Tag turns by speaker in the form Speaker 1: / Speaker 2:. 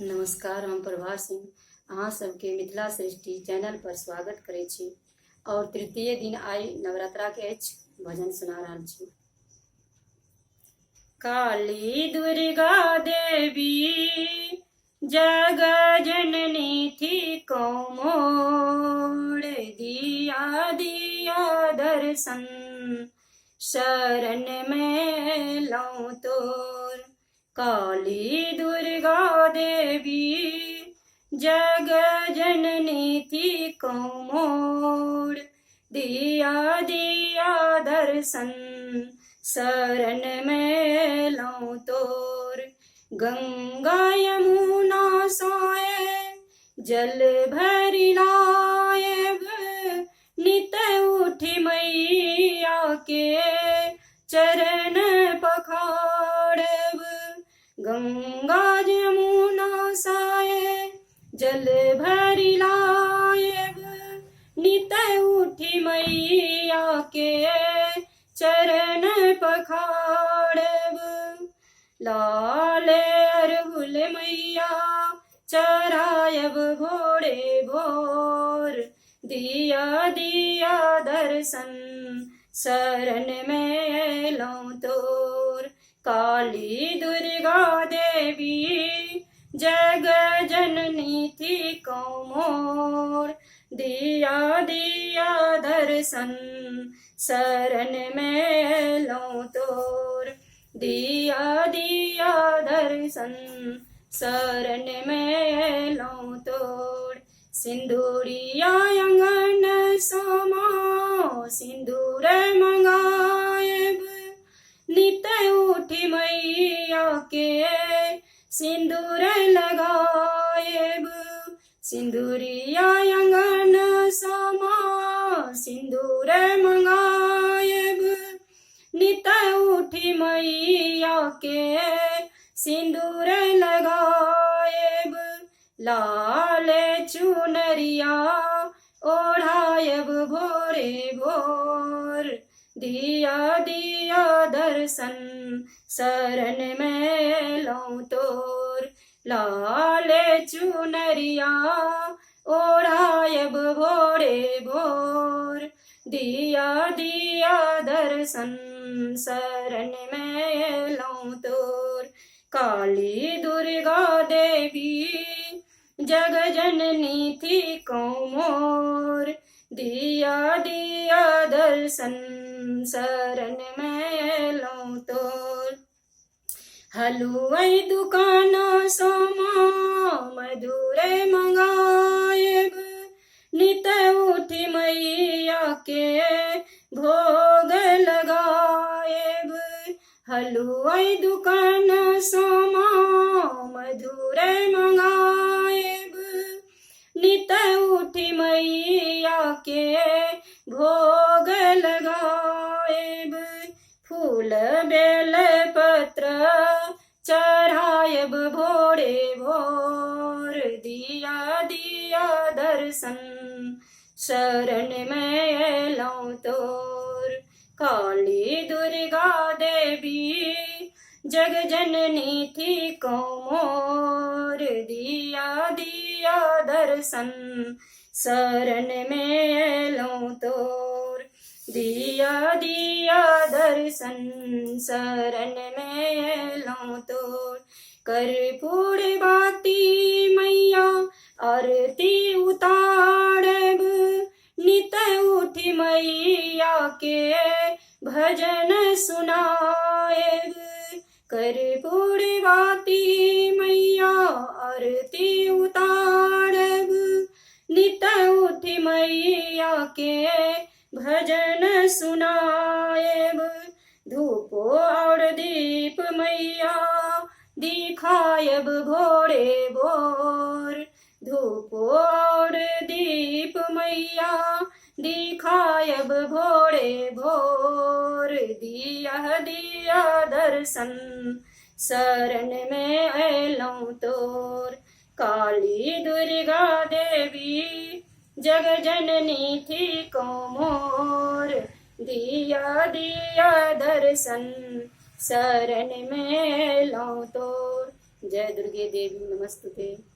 Speaker 1: नमस्कार, हम प्रभा सिंह अहाँ सबके मिथिला सृष्टि चैनल पर स्वागत करै छी और तृतीय दिन आई नवरात्रा के अछि भजन सुना रहल छी। काली दुर्गा देवी जग जननी थी को मोड़, दिया दिया दर्शन शरण में लऊं तोर। काली दुर्गा देवी जग जननी थी को मोड़, दिया दिया दर्शन शरण में लऊं तोर। गंगा यमुना सोए जल भरि लाएब, नित उठी मैया के चरण पखाड़ब। गंगा यमुना सोए जल भरि लाएब, नित उठी मैया के चरण पखाड़ब। लाल अरहुल मैया चढ़ायब भोरे भोर, दिया दिया दर्शन शरण में लऊं तोर। काली दुर्गा देवी जग जननी थी को मोर, दिया दिया दर्शन शरण में लऊं तोर। दिया दिया दर्शन शरण में लऊं तोर। सिंदूरिया अंगन सोमा सिंदूर मंगाएब, नित उठी मैया के सिंदूर लगाएब। सिंदूरिया अंगन सोमा सिंदूर मंगाएब, नित उठी मैया के सिंदूर लगाएब। लाल चुनरिया ओढ़ायब भोरे भोर, दिया दिया दर्शन शरण में लऊं तोर। लाल चुनरिया ओढ़ायब भोरे भोर, दिया दिया दर्शन शरण में लऊं तोर। काली दुर्गा देवी जग जननी थी को मोर, दिया दिया दर्शन शरण में लऊं तोर। हलुआई दुकाना सोमा मधुर मंगाएब, नित उठी मैया के भोग लगाएब। हलुआई दुकान सोमा मधुर मंगाएब, नित उठी मैया के भोग लगाएब। फूल बेल पत्र चढ़ायब भोरे भोर, दिया दिया दर्शन शरण में लऊं तोर। काली दुर्गा देवी जग जननी थी को मोर, दिया दिया दर्शन शरण में लऊं तोर। दिया दिया दर्शन शरण में लऊं तोर। कर्पूर बाती मैया आरती उतारब, नित उठी मैया के भजन सुनाएब। कर्पूर बाती मैया आरती उतारब, नित उठी मैया के भजन सुनाएब। धूप और दीप मैया दिखायब भोरे भोर, धूप और दीप मैया दिखायब भोरे भोर, दिया दिया दर्शन शरण में लऊं तोर। काली दुर्गा देवी जग जननी थी को मोर, दिया दिया दर्शन शरण में लऊं तोर। जय दुर्गे देवी नमस्तुते।